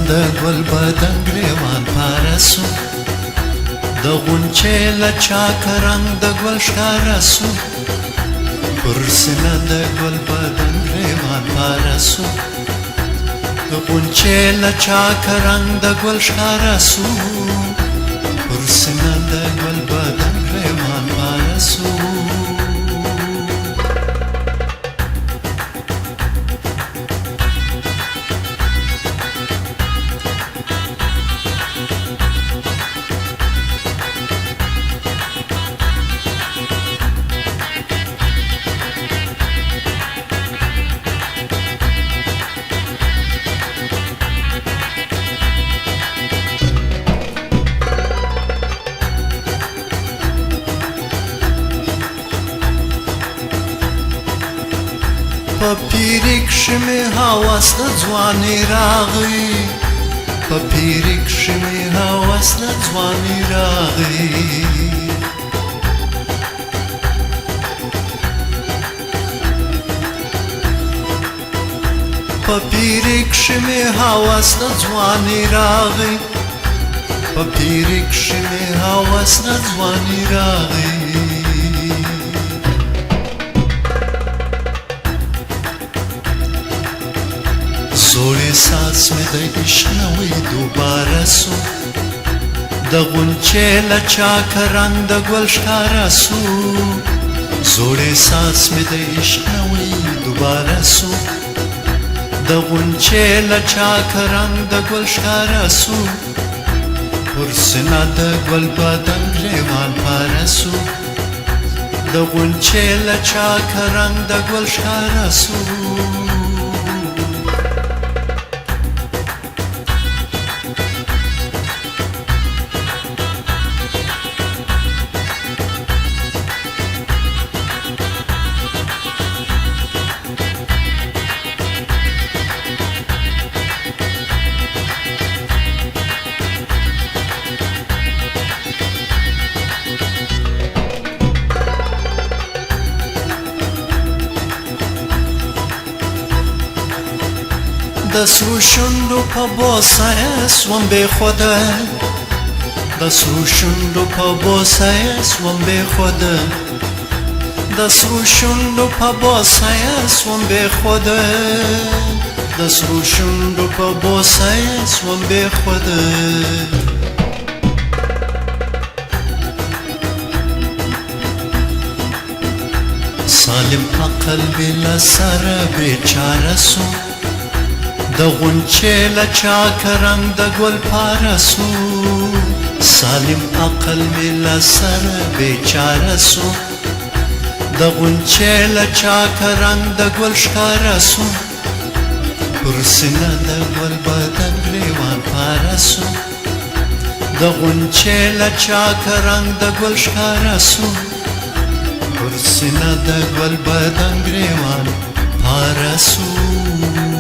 د ګل بدن ګریوان پارسو د غونچې له چاکه رنګ د ګل ښکاره سو پر سینه د ګل بدن ګریوان پارسو د غونچې له چاکه رنګ د ګل ښکاره سو پر سینه د ګل بدن ګریوان پارسو په پیری کښې مې هوس د ځوانۍ راغی په پیری کښې مې هوس د ځوانۍ راغی په پیری کښې مې هوس د ځوانۍ راغی په پیری کښې مې هوس د ځوانۍ راغی زوړ احساس مې د عشق نوی دوباره سو د غونچې له چاکه رنګ د ګل ښکاره سو زوړ احساس مې د عشق نوی دوباره سو د غونچې له چاکه رنګ د ګل ښکاره سو پر سینه د ګل بدن ګریوان پاره سو د غونچې له چاکه رنګ د ګل ښکاره سو د سرو شونډو په بوسه یې سوم بې خوده د سرو شونډو په بوسه یې سوم بې خوده د سرو شونډو په بوسه یې سوم بې خوده د سرو شونډو په بوسه یې سوم بې خوده سالم عقل بلا سره بیچاره سو د غونچې له چاکه رنګ د ګل پاره سو سالم عقل مې له سره بیچاره سو د غونچې له چاکه رنګ د ګل ښکاره سو پر سینه د ګل بدن ګریوان پاره سو د غونچې له چاکه رنګ د ګل ښکاره سو پر سینه د ګل بدن ګریوان پاره سو